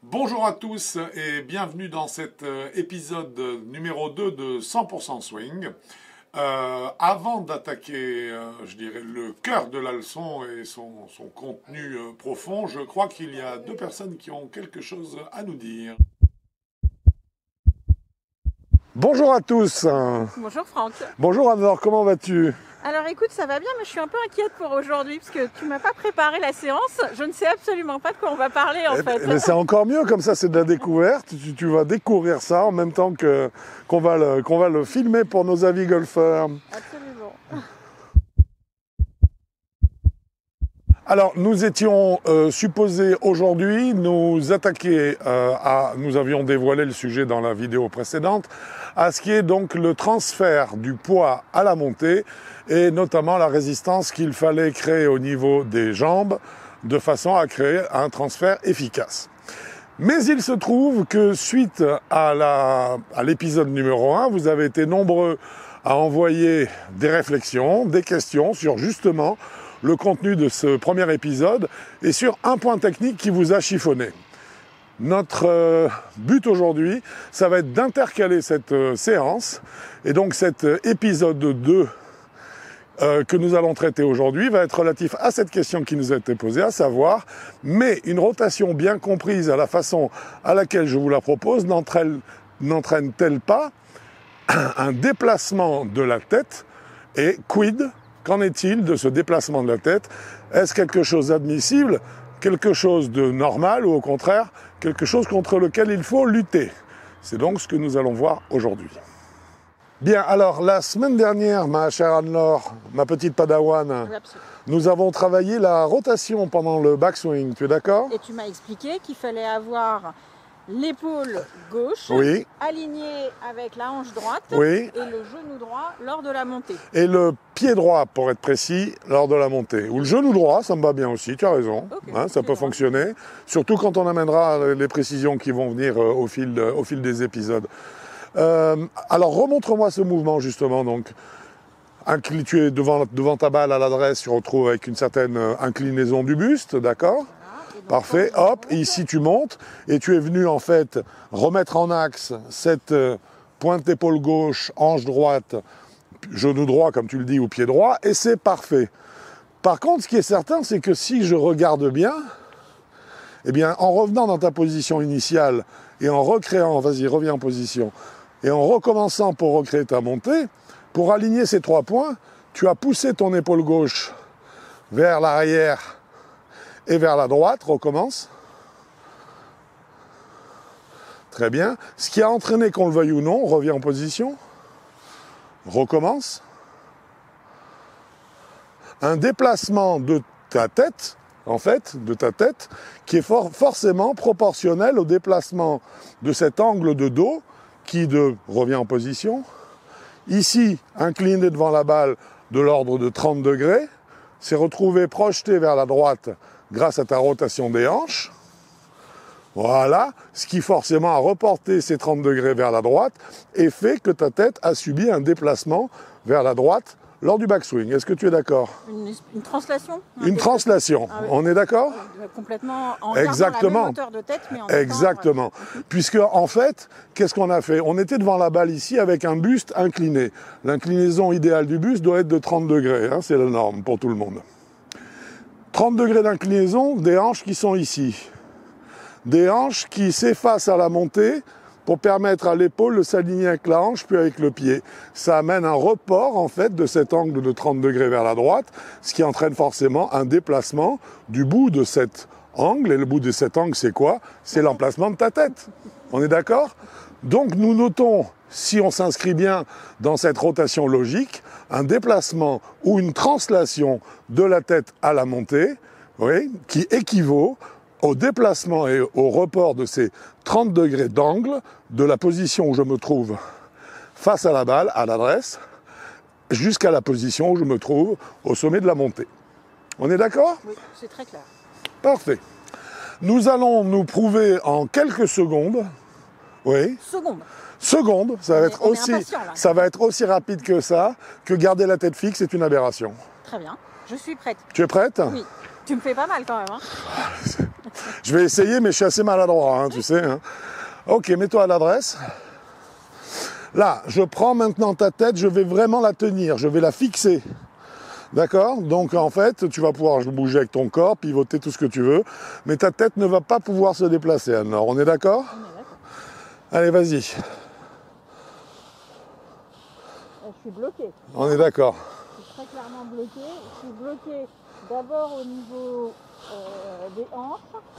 Bonjour à tous et bienvenue dans cet épisode numéro 2 de 100% Swing. Avant d'attaquer, je dirais, le cœur de la leçon et son contenu profond, je crois qu'il y a deux personnes qui ont quelque chose à nous dire. Bonjour à tous. Bonjour Franck. Bonjour Anne-Laure, comment vas-tu? Alors écoute, ça va bien, mais je suis un peu inquiète pour aujourd'hui parce que tu m'as pas préparé la séance. Je ne sais absolument pas de quoi on va parler en fait. Mais c'est encore mieux, comme ça c'est de la découverte. Tu vas découvrir ça en même temps qu'on va le filmer pour nos avis golfeurs. Absolument. Alors, nous étions supposés aujourd'hui nous attaquer nous avions dévoilé le sujet dans la vidéo précédente, à ce qui est donc le transfert du poids à la montée et notamment la résistance qu'il fallait créer au niveau des jambes de façon à créer un transfert efficace. Mais il se trouve que suite à l'épisode numéro 1, vous avez été nombreux à envoyer des réflexions, des questions sur justement le contenu de ce premier épisode et sur un point technique qui vous a chiffonné. Notre but aujourd'hui, ça va être d'intercaler cette séance et donc cet épisode 2 que nous allons traiter aujourd'hui va être relatif à cette question qui nous a été posée, à savoir, mais une rotation bien comprise à la façon à laquelle je vous la propose n'entraîne-t-elle pas un déplacement de la tête et quid? Qu'en est-il de ce déplacement de la tête? Est-ce quelque chose d'admissible, quelque chose de normal ou au contraire quelque chose contre lequel il faut lutter? C'est donc ce que nous allons voir aujourd'hui. Bien, alors la semaine dernière, ma chère Anne-Laure, ma petite padawan, nous avons travaillé la rotation pendant le backswing, tu es d'accord? Et tu m'as expliqué qu'il fallait avoir l'épaule gauche alignée avec la hanche droite et le genou droit lors de la montée. Et le pied droit, pour être précis, lors de la montée. Ou le genou droit, ça me va bien aussi, tu as raison, ça peut fonctionner. Surtout quand on amènera les précisions qui vont venir au fil des épisodes. Alors remontre-moi ce mouvement justement. Donc, tu es devant ta balle à l'adresse, tu retrouves avec une certaine inclinaison du buste, d'accord? Parfait, hop, et ici tu montes, et tu es venu en fait remettre en axe cette pointe d'épaule gauche, hanche droite, genou droit comme tu le dis, ou pied droit, et c'est parfait. Par contre, ce qui est certain, c'est que si je regarde bien, eh bien, en revenant dans ta position initiale, et en recréant, vas-y, reviens en position, et en recommençant pour recréer ta montée, pour aligner ces 3 points, tu as poussé ton épaule gauche vers l'arrière, et vers la droite, recommence. Très bien. Ce qui a entraîné, qu'on le veuille ou non, revient en position. Recommence. Un déplacement de ta tête, en fait, qui est forcément proportionnel au déplacement de cet angle de dos qui revient en position. Ici, incliné devant la balle de l'ordre de 30 degrés, s'est retrouvé projeté vers la droite grâce à ta rotation des hanches. Voilà, ce qui forcément a reporté ces 30 degrés vers la droite et fait que ta tête a subi un déplacement vers la droite lors du backswing. Est-ce que tu es d'accord? Une translation? Une translation, on est d'accord? Complètement en gardant la même hauteur de tête, mais en Exactement. Puisque, en fait, qu'est-ce qu'on a fait? On était devant la balle ici avec un buste incliné. L'inclinaison idéale du buste doit être de 30 degrés, hein, c'est la norme pour tout le monde. 30 degrés d'inclinaison, des hanches qui sont ici. Des hanches qui s'effacent à la montée pour permettre à l'épaule de s'aligner avec la hanche puis avec le pied. Ça amène un report en fait de cet angle de 30 degrés vers la droite, ce qui entraîne forcément un déplacement du bout de cet angle. Et le bout de cet angle, c'est quoi? C'est l'emplacement de ta tête. On est d'accord? Donc nous notons, si on s'inscrit bien dans cette rotation logique, un déplacement ou une translation de la tête à la montée, qui équivaut au déplacement et au report de ces 30 degrés d'angle de la position où je me trouve face à la balle, à l'adresse, jusqu'à la position où je me trouve au sommet de la montée. On est d'accord? Oui, c'est très clair. Parfait. Nous allons nous prouver en quelques secondes. Oui. Secondes, ça va être aussi rapide que ça, que garder la tête fixe est une aberration. Très bien, je suis prête. Tu es prête? Oui, tu me fais pas mal quand même. Hein. Je vais essayer, mais je suis assez maladroit, hein, tu sais. Hein. Ok, mets-toi à l'adresse. Là, je prends maintenant ta tête, je vais vraiment la tenir, je vais la fixer. D'accord? Donc en fait, tu vas pouvoir bouger avec ton corps, pivoter tout ce que tu veux, mais ta tête ne va pas pouvoir se déplacer. Alors, on est d'accord? Allez, vas-y. Je suis bloqué. On est d'accord. Je suis très clairement bloqué. Je suis bloqué d'abord au niveau des hanches.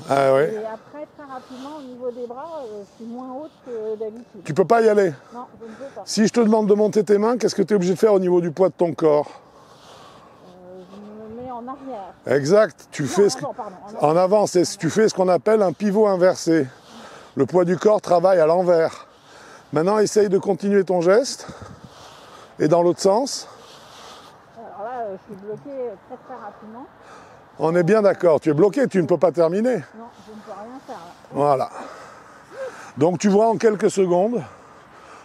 Ah ouais. Et après, très rapidement, au niveau des bras, je suis moins haute que d'habitude. Tu peux pas y aller? Non, je ne peux pas. Si je te demande de monter tes mains, qu'est-ce que tu es obligé de faire au niveau du poids de ton corps? Je me mets en arrière. Exact. Tu fais En avant, tu fais ce qu'on appelle un pivot inversé. Le poids du corps travaille à l'envers. Maintenant, essaye de continuer ton geste. Et dans l'autre sens. Alors là, je suis bloqué très très rapidement. On est bien d'accord. Tu es bloqué, tu ne peux pas terminer. Non, je ne peux rien faire là. Voilà. Donc tu vois, en quelques secondes,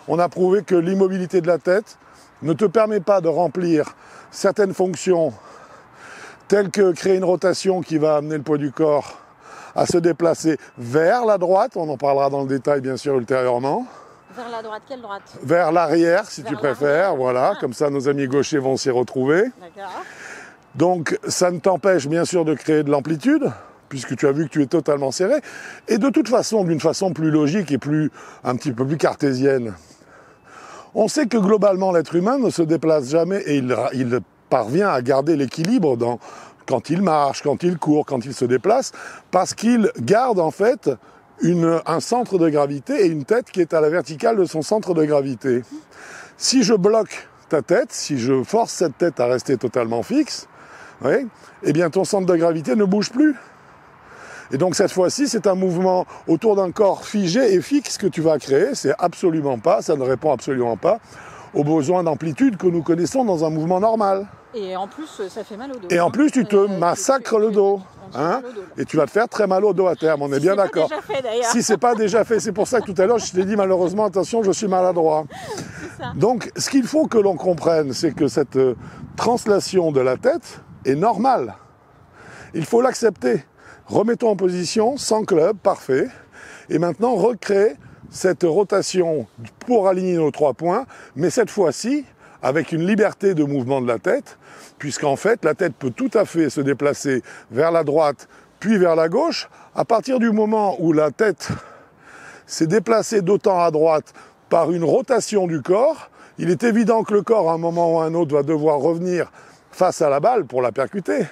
on a prouvé que l'immobilité de la tête ne te permet pas de remplir certaines fonctions telles que créer une rotation qui va amener le poids du corps à se déplacer vers la droite. On en parlera dans le détail bien sûr ultérieurement. Vers la droite, quelle droite? Vers l'arrière si tu préfères, voilà, comme ça nos amis gauchers vont s'y retrouver. D'accord. Donc ça ne t'empêche bien sûr de créer de l'amplitude, puisque tu as vu que tu es totalement serré, et de toute façon, d'une façon plus logique et un petit peu plus cartésienne. On sait que globalement l'être humain ne se déplace jamais et il parvient à garder l'équilibre quand il marche, quand il court, quand il se déplace, parce qu'il garde en fait un centre de gravité et une tête qui est à la verticale de son centre de gravité. Si je bloque ta tête, si je force cette tête à rester totalement fixe, oui, eh bien ton centre de gravité ne bouge plus. Et donc cette fois-ci, c'est un mouvement autour d'un corps figé et fixe que tu vas créer. Ça ne répond absolument pas aux besoins d'amplitude que nous connaissons dans un mouvement normal. Et en plus, ça fait mal au dos. Et en plus, tu te massacres le dos. Hein, et tu vas te faire très mal au dos à terme, on est bien d'accord. Si c'est pas déjà fait, c'est pour ça que tout à l'heure je t'ai dit malheureusement, attention, je suis maladroit. Donc ce qu'il faut que l'on comprenne, c'est que cette translation de la tête est normale. Il faut l'accepter. Remets-toi en position, sans club, parfait. Et maintenant, recrée cette rotation pour aligner nos 3 points, mais cette fois-ci, avec une liberté de mouvement de la tête, puisqu'en fait, la tête peut tout à fait se déplacer vers la droite, puis vers la gauche. À partir du moment où la tête s'est déplacée d'autant à droite par une rotation du corps, il est évident que le corps, à un moment ou à un autre, va devoir revenir face à la balle pour la percuter.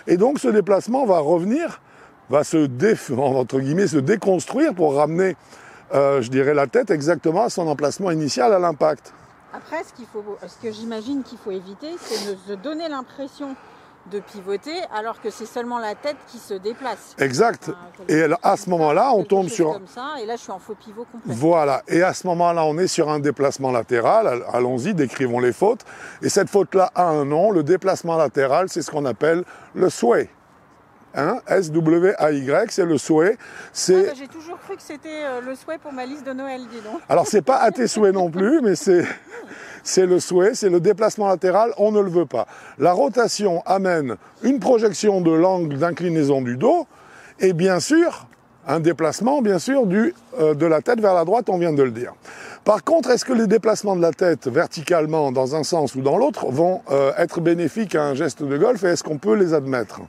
Et donc, ce déplacement va revenir, va se déconstruire pour ramener, je dirais, la tête exactement à son emplacement initial à l'impact. Après, ce que j'imagine qu'il faut éviter, c'est de se donner l'impression de pivoter alors que c'est seulement la tête qui se déplace. Exact. Et à ce moment-là, on tombe sur... comme ça, et là, je suis en faux pivot complet. Voilà. Et à ce moment-là, on est sur un déplacement latéral. Allons-y, décrivons les fautes. Et cette faute-là a un nom. Le déplacement latéral, c'est ce qu'on appelle le sway. Hein, S-W-A-Y, c'est le sway. J'ai toujours cru que c'était le sway pour ma liste de Noël, dis donc. Alors, c'est pas à tes souhaits non plus, mais c'est le sway, c'est le déplacement latéral, on ne le veut pas. La rotation amène une projection de l'angle d'inclinaison du dos et bien sûr, un déplacement bien sûr de la tête vers la droite, on vient de le dire. Par contre, est-ce que les déplacements de la tête verticalement dans un sens ou dans l'autre vont être bénéfiques à un geste de golf et est-ce qu'on peut les admettre ?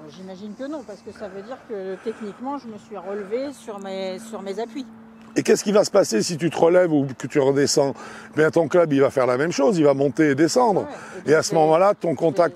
J'imagine que non, parce que ça veut dire que techniquement, je me suis relevé sur mes appuis. Et qu'est-ce qui va se passer si tu te relèves ou que tu redescends? Bien, ton club, il va faire la même chose, il va monter et descendre. Ouais, et à ce moment-là, ton contact...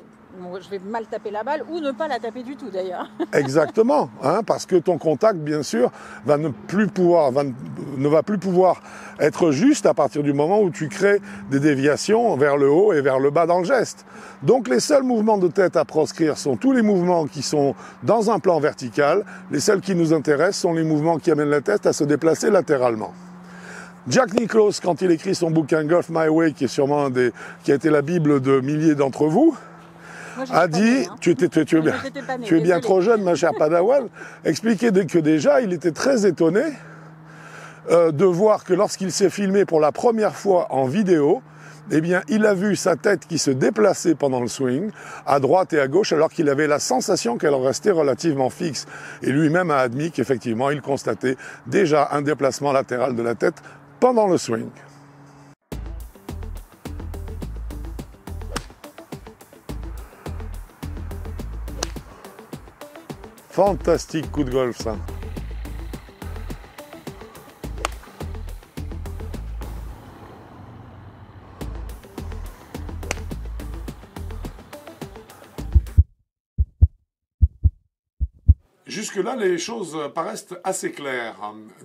Je vais mal taper la balle ou ne pas la taper du tout d'ailleurs. Exactement, hein, parce que ton contact, bien sûr, ne va plus pouvoir être juste à partir du moment où tu crées des déviations vers le haut et vers le bas dans le geste. Donc les seuls mouvements de tête à proscrire sont tous les mouvements qui sont dans un plan vertical. Les seuls qui nous intéressent sont les mouvements qui amènent la tête à se déplacer latéralement. Jack Nicklaus, quand il écrit son bouquin Golf My Way, qui est sûrement qui a été la bible de milliers d'entre vous, moi, a dit, tu es bien trop jeune, ma chère Padawan, expliquait que déjà, il était très étonné de voir que lorsqu'il s'est filmé pour la première fois en vidéo, eh bien, il a vu sa tête qui se déplaçait pendant le swing, à droite et à gauche, alors qu'il avait la sensation qu'elle restait relativement fixe. Et lui-même a admis qu'effectivement, il constatait déjà un déplacement latéral de la tête pendant le swing. Fantastique coup de golf, ça. Jusque-là, les choses paraissent assez claires.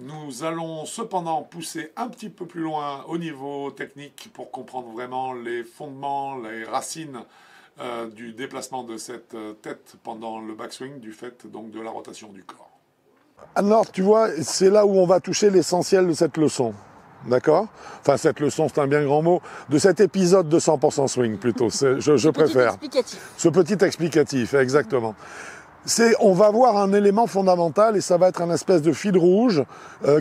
Nous allons cependant pousser un petit peu plus loin au niveau technique pour comprendre vraiment les fondements, les racines du déplacement de cette tête pendant le backswing, du fait donc de la rotation du corps. Alors, tu vois, c'est là où on va toucher l'essentiel de cette leçon. D'accord? Enfin, cette leçon, c'est un bien grand mot. De cet épisode de 100% swing, plutôt. Je préfère. Ce petit explicatif, exactement. On va voir un élément fondamental et ça va être un espèce de fil rouge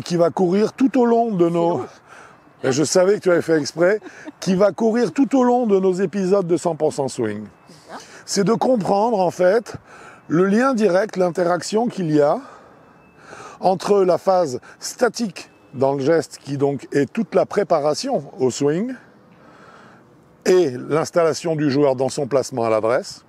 qui va courir tout au long de nos... Et je savais que tu avais fait exprès, qui va courir tout au long de nos épisodes de 100% swing. C'est de comprendre, en fait, le lien direct, l'interaction qu'il y a entre la phase statique dans le geste, qui donc est toute la préparation au swing, et l'installation du joueur dans son placement à l'adresse,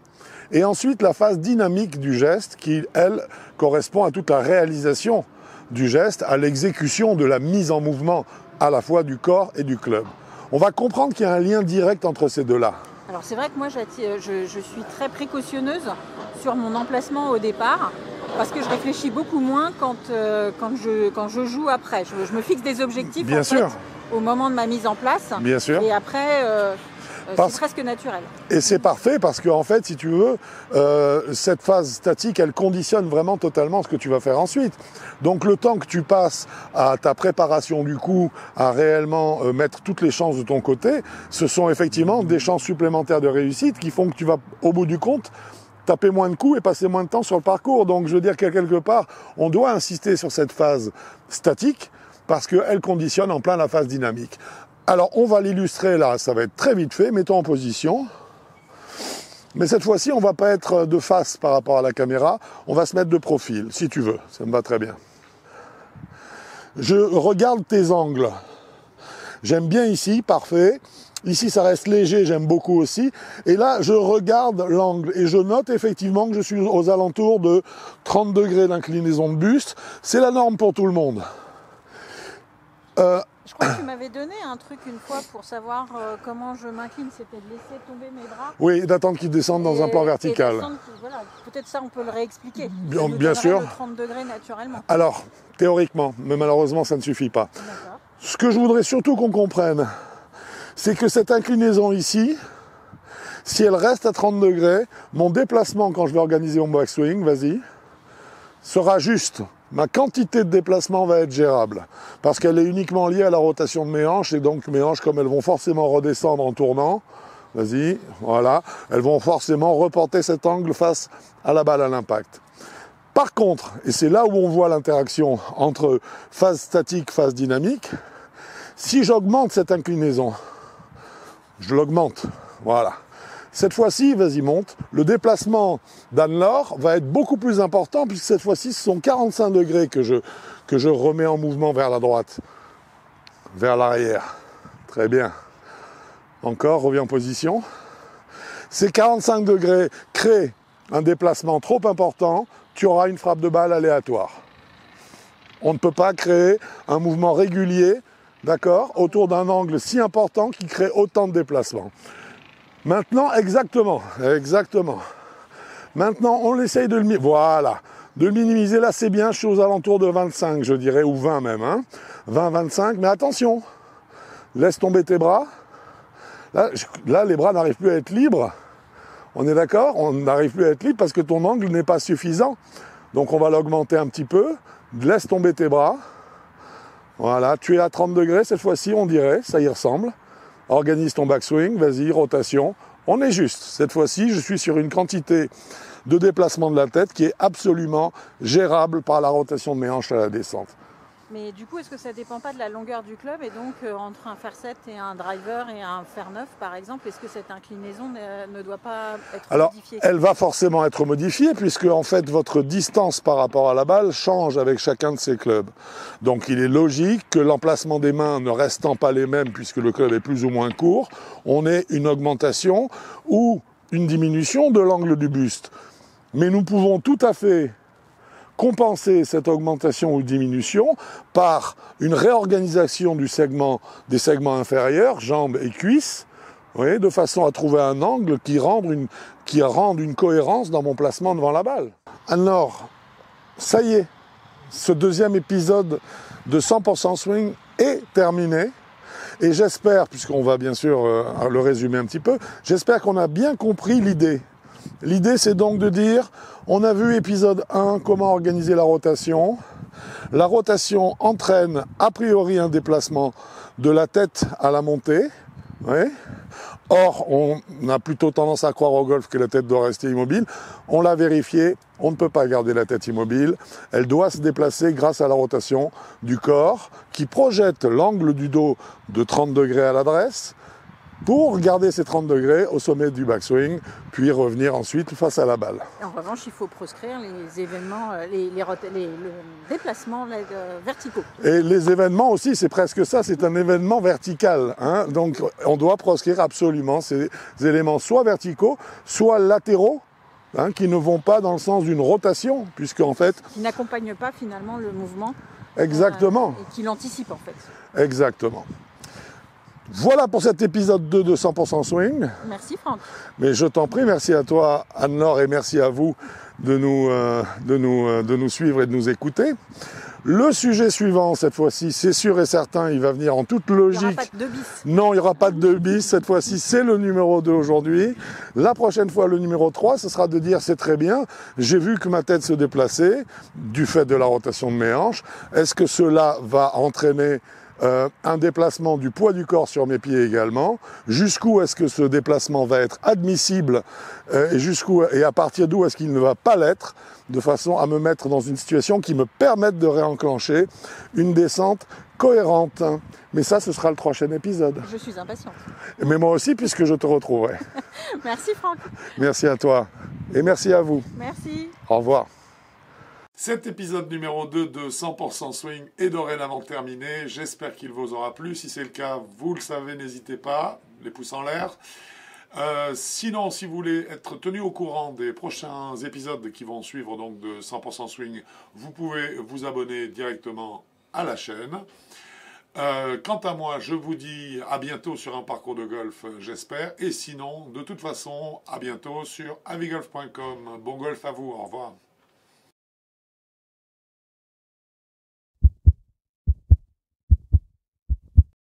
et ensuite la phase dynamique du geste, qui, elle, correspond à toute la réalisation du geste, à l'exécution de la mise en mouvement à la fois du corps et du club. On va comprendre qu'il y a un lien direct entre ces deux-là. Alors c'est vrai que moi je suis très précautionneuse sur mon emplacement au départ, parce que je réfléchis beaucoup moins quand je joue après. Je me fixe des objectifs Bien sûr. Au moment de ma mise en place. Bien sûr. Et après, c'est presque naturel. Et c'est parfait parce que, en fait, si tu veux, cette phase statique, elle conditionne vraiment totalement ce que tu vas faire ensuite. Donc le temps que tu passes à ta préparation du coup, à réellement mettre toutes les chances de ton côté, ce sont effectivement des chances supplémentaires de réussite qui font que tu vas, au bout du compte, taper moins de coups et passer moins de temps sur le parcours. Donc je veux dire qu'à quelque part, on doit insister sur cette phase statique parce qu'elle conditionne en plein la phase dynamique. Alors on va l'illustrer là, ça va être très vite fait, mettons en position. Mais cette fois-ci, on ne va pas être de face par rapport à la caméra, on va se mettre de profil, si tu veux, ça me va très bien. Je regarde tes angles. J'aime bien ici, parfait. Ici, ça reste léger, j'aime beaucoup aussi. Et là, je regarde l'angle et je note effectivement que je suis aux alentours de 30 degrés d'inclinaison de buste. C'est la norme pour tout le monde. Je crois que tu m'avais donné un truc une fois pour savoir comment je m'incline, c'était de laisser tomber mes bras. Oui, d'attendre qu'ils descendent dans un plan vertical. Voilà. Peut-être ça, on peut le réexpliquer. Bien sûr. De 30 degrés naturellement. Alors, théoriquement, mais malheureusement, ça ne suffit pas. Ce que je voudrais surtout qu'on comprenne, c'est que cette inclinaison ici, si elle reste à 30 degrés, mon déplacement quand je vais organiser mon backswing, vas-y, sera juste. Ma quantité de déplacement va être gérable parce qu'elle est uniquement liée à la rotation de mes hanches et donc mes hanches, comme elles vont forcément redescendre en tournant, vas-y, voilà, elles vont forcément reporter cet angle face à la balle à l'impact. Par contre, et c'est là où on voit l'interaction entre phase statique, phase dynamique, si j'augmente cette inclinaison, je l'augmente, voilà. Cette fois-ci, vas-y, monte. Le déplacement d'Anne-Laure va être beaucoup plus important puisque cette fois-ci, ce sont 45 degrés que je remets en mouvement vers la droite, vers l'arrière. Très bien. Encore, reviens en position. Ces 45 degrés créent un déplacement trop important, tu auras une frappe de balle aléatoire. On ne peut pas créer un mouvement régulier, d'accord, autour d'un angle si important qui crée autant de déplacements. Maintenant, exactement. Maintenant, on essaye de le minimiser. Voilà. De le minimiser, là, c'est bien. Je suis aux alentours de 25, je dirais, ou 20 même. Hein. 20, 25. Mais attention. Laisse tomber tes bras. Là, les bras n'arrivent plus à être libres. On est d'accord? On n'arrive plus à être libre parce que ton angle n'est pas suffisant. Donc, on va l'augmenter un petit peu. Laisse tomber tes bras. Voilà. Tu es à 30 degrés. Cette fois-ci, on dirait. Ça y ressemble. Organise ton backswing, vas-y, rotation. On est juste. Cette fois-ci, je suis sur une quantité de déplacement de la tête qui est absolument gérable par la rotation de mes hanches à la descente. Mais du coup, est-ce que ça ne dépend pas de la longueur du club? Et donc, entre un fer 7 et un driver et un fer 9, par exemple, est-ce que cette inclinaison ne doit pas être modifiée? Elle va forcément être modifiée, puisque en fait, votre distance par rapport à la balle change avec chacun de ces clubs. Donc, il est logique que l'emplacement des mains ne restant pas les mêmes, puisque le club est plus ou moins court, on ait une augmentation ou une diminution de l'angle du buste. Mais nous pouvons tout à fait compenser cette augmentation ou diminution par une réorganisation des segments inférieurs, jambes et cuisses, oui, de façon à trouver un angle qui rende une cohérence dans mon placement devant la balle. Alors, ça y est, ce deuxième épisode de 100% Swing est terminé. Et j'espère, puisqu'on va bien sûr le résumer un petit peu, j'espère qu'on a bien compris l'idée. L'idée, c'est donc de dire, on a vu épisode 1, comment organiser la rotation. La rotation entraîne a priori un déplacement de la tête à la montée. Oui. Or, on a plutôt tendance à croire au golf que la tête doit rester immobile. On l'a vérifié, on ne peut pas garder la tête immobile. Elle doit se déplacer grâce à la rotation du corps qui projette l'angle du dos de 30 degrés à l'adresse pour garder ces 30 degrés au sommet du backswing, puis revenir ensuite face à la balle. En revanche, il faut proscrire les événements, les déplacements verticaux. Et les événements aussi, c'est presque ça, c'est un événement vertical. Hein. Donc on doit proscrire absolument ces éléments soit verticaux, soit latéraux, hein, qui ne vont pas dans le sens d'une rotation, puisque en fait... Qui n'accompagnent pas finalement le mouvement. Exactement. Et qui l'anticipent en fait. Exactement. Voilà pour cet épisode 2 de 100% Swing. Merci Franck. Mais je t'en prie, merci à toi Anne-Laure et merci à vous de nous suivre et de nous écouter. Le sujet suivant, cette fois-ci, c'est sûr et certain, il va venir en toute logique. Il n'y aura pas de 2 bis. Non, il n'y aura pas de 2 bis. Cette fois-ci, c'est le numéro 2 aujourd'hui. La prochaine fois, le numéro 3, ce sera de dire, c'est très bien, j'ai vu que ma tête se déplaçait du fait de la rotation de mes hanches. Est-ce que cela va entraîner un déplacement du poids du corps sur mes pieds également? Jusqu'où est-ce que ce déplacement va être admissible et à partir d'où est-ce qu'il ne va pas l'être, de façon à me mettre dans une situation qui me permette de réenclencher une descente cohérente. Mais ça, ce sera le prochain épisode. Je suis impatiente. Mais moi aussi, puisque je te retrouverai. Merci Franck. Merci à toi. Et merci à vous. Merci. Au revoir. Cet épisode numéro 2 de 100% Swing est dorénavant terminé. J'espère qu'il vous aura plu. Si c'est le cas, vous le savez, n'hésitez pas, les pouces en l'air. Sinon, si vous voulez être tenu au courant des prochains épisodes qui vont suivre donc de 100% Swing, vous pouvez vous abonner directement à la chaîne. Quant à moi, je vous dis à bientôt sur un parcours de golf, j'espère. Et sinon, de toute façon, à bientôt sur avigolf.com. Bon golf à vous, au revoir.